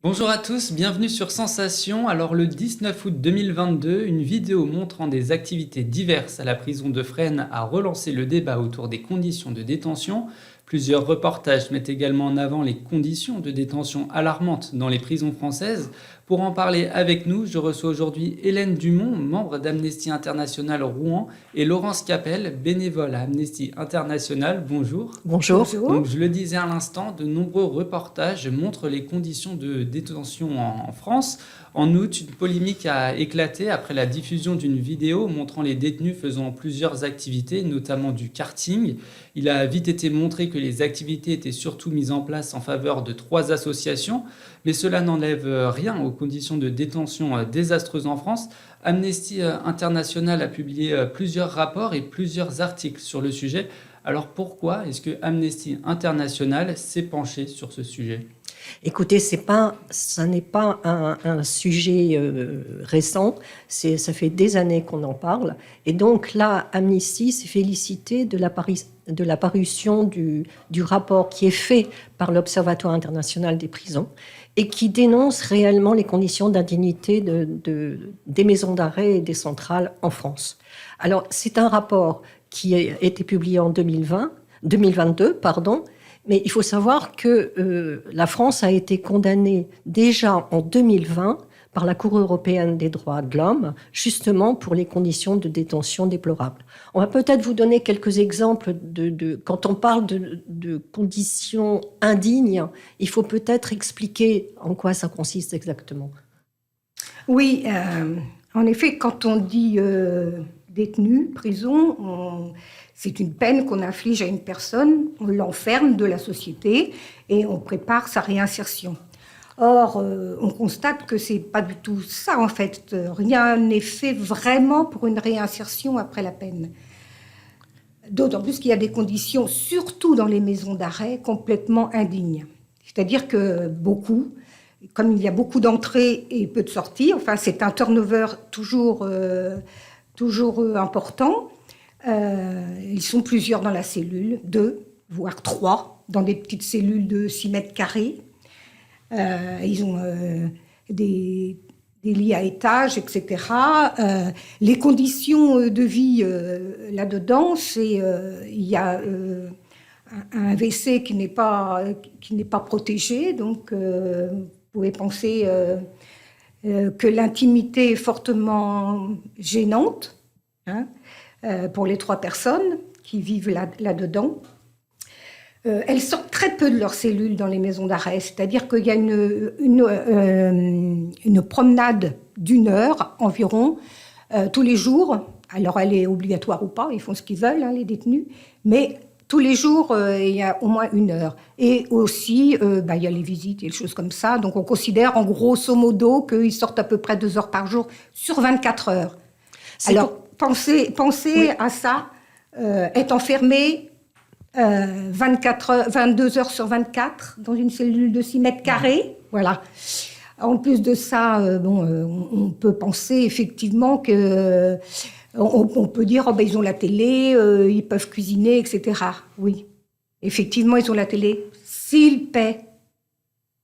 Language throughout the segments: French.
Bonjour à tous, bienvenue sur Sensation. Alors le 19 août 2022, une vidéo montrant des activités diverses à la prison de Fresnes a relancé le débat autour des conditions de détention. Plusieurs reportages mettent également en avant les conditions de détention alarmantes dans les prisons françaises. Pour en parler avec nous, je reçois aujourd'hui Hélène Dumont, membre d'Amnesty International Rouen, et Laurence Capelle, bénévole à Amnesty International. Bonjour. Bonjour. Donc, je le disais à l'instant, de nombreux reportages montrent les conditions de détention en France. En août, une polémique a éclaté après la diffusion d'une vidéo montrant les détenus faisant plusieurs activités, notamment du karting. Il a vite été montré que les activités étaient surtout mises en place en faveur de 3 associations, mais cela n'enlève rien aux conditions de détention désastreuses en France. Amnesty International a publié plusieurs rapports et plusieurs articles sur le sujet. Alors pourquoi est-ce que Amnesty International s'est penché sur ce sujet ? Écoutez, ça n'est pas un sujet récent, ça fait des années qu'on en parle. Et donc là, Amnesty s'est félicité de la parution du rapport qui est fait par l'Observatoire international des prisons et qui dénonce réellement les conditions d'indignité des maisons d'arrêt et des centrales en France. Alors, c'est un rapport qui a été publié en 2022, mais il faut savoir que la France a été condamnée déjà en 2020 par la Cour européenne des droits de l'homme, justement pour les conditions de détention déplorables. On va peut-être vous donner quelques exemples quand on parle de conditions indignes, il faut peut-être expliquer en quoi ça consiste exactement. Oui, en effet, quand on dit détenu, prison, c'est une peine qu'on inflige à une personne, on l'enferme de la société et on prépare sa réinsertion. Or, on constate que c'est pas du tout ça, en fait. Rien n'est fait vraiment pour une réinsertion après la peine. D'autant plus qu'il y a des conditions, surtout dans les maisons d'arrêt, complètement indignes. C'est-à-dire que comme il y a beaucoup d'entrées et peu de sorties, enfin, c'est un turnover toujours important. Ils sont plusieurs dans la cellule, 2, voire 3, dans des petites cellules de 6 mètres carrés. Ils ont des lits à étages, etc. Les conditions de vie là-dedans, il y a un WC qui n'est pas protégé, donc vous pouvez penser que l'intimité est fortement gênante, pour les 3 personnes qui vivent là-dedans. Elles sortent très peu de leurs cellules dans les maisons d'arrêt, c'est-à-dire qu'il y a une promenade d'1 heure environ tous les jours. Alors elle est obligatoire ou pas, ils font ce qu'ils veulent, les détenus, mais tous les jours, il y a au moins 1 heure. Et aussi, il y a les visites et des choses comme ça. Donc on considère en grosso modo qu'ils sortent à peu près 2 heures par jour sur 24 heures. Pensez oui. À ça, être enfermé 22 heures sur 24 dans une cellule de 6 mètres carrés. Voilà. En plus de ça, on peut penser effectivement que... On peut dire, ils ont la télé, ils peuvent cuisiner, etc. Oui, effectivement, ils ont la télé. S'ils paient,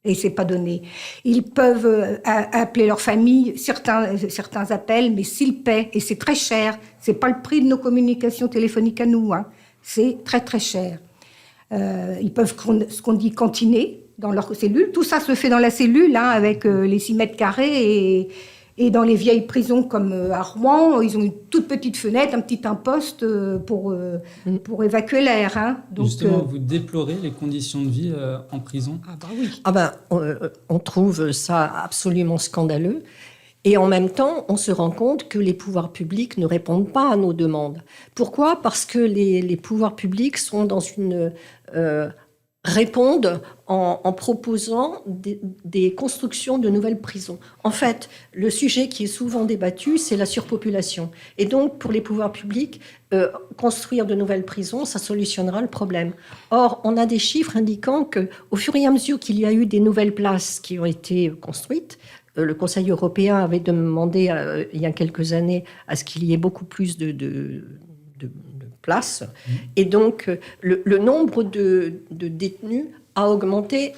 et c'est pas donné, ils peuvent appeler leur famille, certains appellent, mais s'ils paient, et c'est très cher, c'est pas le prix de nos communications téléphoniques à nous, c'est très très cher. Ils peuvent, ce qu'on dit, cantiner dans leur cellule. Tout ça se fait dans la cellule, avec les 6 mètres carrés, et dans les vieilles prisons comme à Rouen, ils ont une toute petite fenêtre, un petit imposte pour évacuer l'air. Donc, justement, vous déplorez les conditions de vie en prison ? Oui. On trouve ça absolument scandaleux. Et en même temps, on se rend compte que les pouvoirs publics ne répondent pas à nos demandes. Pourquoi ? Parce que les pouvoirs publics sont dans répondent en proposant des constructions de nouvelles prisons. En fait, le sujet qui est souvent débattu, c'est la surpopulation. Et donc, pour les pouvoirs publics, construire de nouvelles prisons, ça solutionnera le problème. Or, on a des chiffres indiquant qu'au fur et à mesure qu'il y a eu des nouvelles places qui ont été construites, le Conseil européen avait demandé, il y a quelques années, à ce qu'il y ait beaucoup plus de place. Et donc, le nombre de détenus a augmenté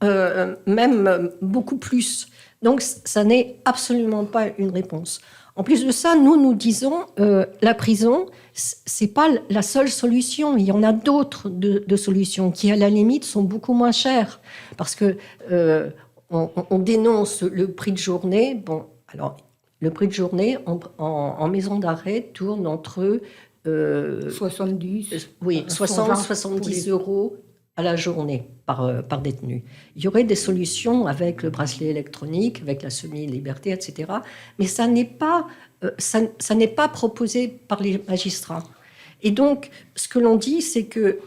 même beaucoup plus. Donc, ça n'est absolument pas une réponse. En plus de ça, nous disons, la prison, c'est pas la seule solution. Il y en a d'autres de solutions qui, à la limite, sont beaucoup moins chères. Parce que on dénonce le prix de journée. Bon, alors, le prix de journée en maison d'arrêt tourne entre 70, oui, 60-70 euros à la journée par détenu. Il y aurait des solutions avec le bracelet électronique, avec la semi-liberté, etc. Mais ça n'est pas proposé par les magistrats. Et donc, ce que l'on dit, c'est que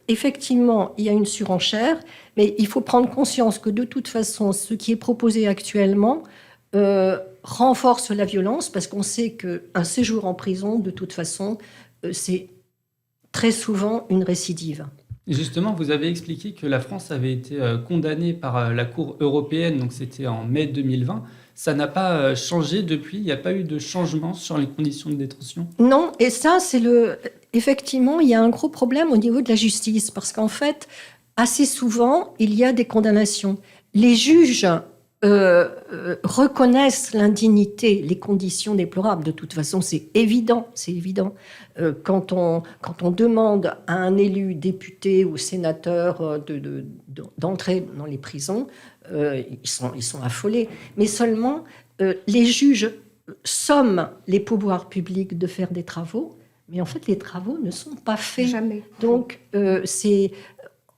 effectivement, il y a une surenchère, mais il faut prendre conscience que de toute façon, ce qui est proposé actuellement renforce la violence, parce qu'on sait qu'un séjour en prison, de toute façon, c'est très souvent une récidive. Justement, vous avez expliqué que la France avait été condamnée par la Cour européenne, donc c'était en mai 2020. Ça n'a pas changé depuis, il n'y a pas eu de changement sur les conditions de détention? Non, et ça, effectivement, il y a un gros problème au niveau de la justice, parce qu'en fait, assez souvent, il y a des condamnations. Les juges reconnaissent l'indignité, les conditions déplorables. De toute façon, c'est évident. Quand on demande à un élu, député ou sénateur d'entrer dans les prisons, ils sont affolés. Mais seulement, les juges somment les pouvoirs publics de faire des travaux, mais en fait, les travaux ne sont pas faits. Jamais. Donc,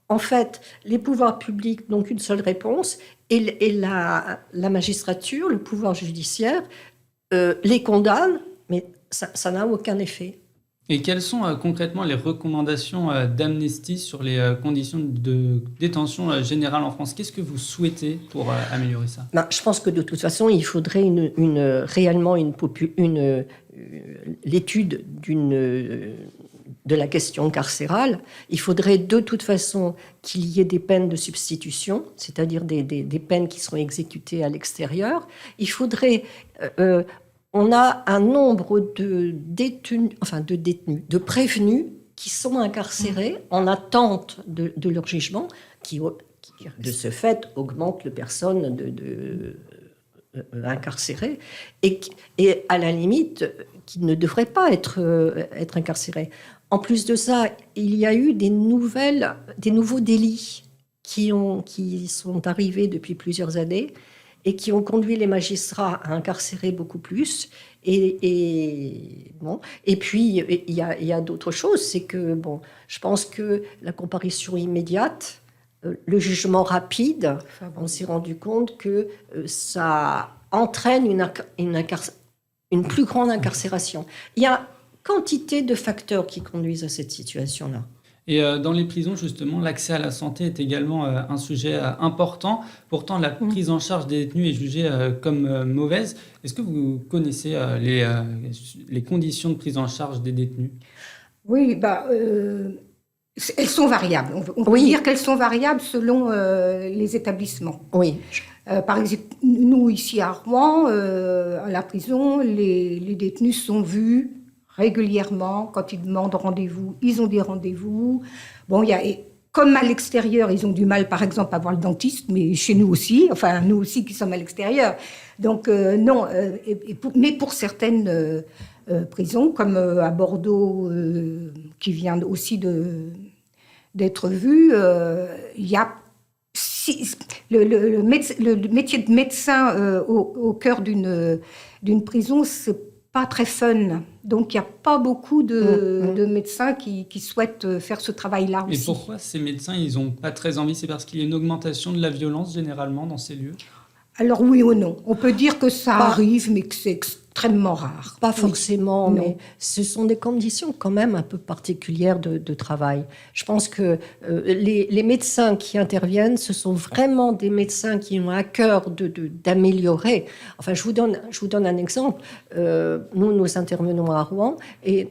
en fait, les pouvoirs publics n'ont qu'une seule réponse, et la magistrature, le pouvoir judiciaire, les condamne, mais ça n'a aucun effet. Et quelles sont concrètement les recommandations d'Amnesty sur les conditions de détention générale en France? Qu'est-ce que vous souhaitez pour améliorer ça? Je pense que de toute façon, il faudrait réellement l'étude de la question carcérale. Il faudrait de toute façon qu'il y ait des peines de substitution, c'est-à-dire des peines qui seront exécutées à l'extérieur. Il faudrait... on a un nombre de de prévenus qui sont incarcérés en attente de leur jugement, qui de ce fait augmente le personne incarcéré et à la limite qui ne devrait pas être incarcéré. En plus de ça, il y a eu des nouveaux délits qui sont arrivés depuis plusieurs années et qui ont conduit les magistrats à incarcérer beaucoup plus. Et puis, il y a d'autres choses. C'est que, je pense que la comparution immédiate, le jugement rapide, on s'est rendu compte que ça entraîne une plus grande incarcération. Il y a quantité de facteurs qui conduisent à cette situation-là. Et dans les prisons, justement, l'accès à la santé est également un sujet important. Pourtant, la prise en charge des détenus est jugée comme mauvaise. Est-ce que vous connaissez les conditions de prise en charge des détenus? Oui, elles sont variables. On peut dire qu'elles sont variables selon les établissements. Oui. Par exemple, nous, ici à Rouen, à la prison, les détenus sont vus régulièrement. Quand ils demandent rendez-vous, ils ont des rendez-vous. Comme à l'extérieur, ils ont du mal, par exemple, à voir le dentiste, mais chez nous aussi, nous aussi qui sommes à l'extérieur. Donc, non. Mais pour certaines prisons, comme à Bordeaux, qui vient aussi d'être vue, il y a le métier de médecin au cœur d'une prison, c'est pas très fun. Donc, il n'y a pas beaucoup de médecins qui souhaitent faire ce travail-là aussi. Et pourquoi ces médecins, ils n'ont pas très envie? C'est parce qu'il y a une augmentation de la violence, généralement, dans ces lieux? Alors, oui ou non. On peut dire que ça arrive, mais que c'est extrêmement rare. Pas forcément, mais ce sont des conditions quand même un peu particulières de travail. Je pense que les médecins qui interviennent, ce sont vraiment des médecins qui ont à cœur d'améliorer. Enfin, je vous donne un exemple. Nous intervenons à Rouen et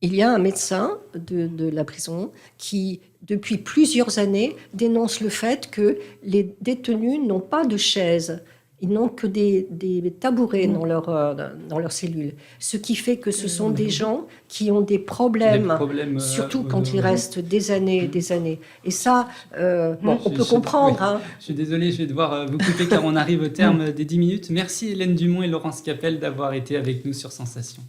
il y a un médecin de la prison qui, depuis plusieurs années, dénonce le fait que les détenus n'ont pas de chaise. Ils n'ont que des tabourets dans leur cellule. Ce qui fait que ce sont des gens qui ont des problèmes surtout quand ils restent des années et des années. Et ça, on peut comprendre. Oui. Je suis désolé, je vais devoir vous couper car on arrive au terme des 10 minutes. Merci Hélène Dumont et Laurence Capelle d'avoir été avec nous sur Sensation.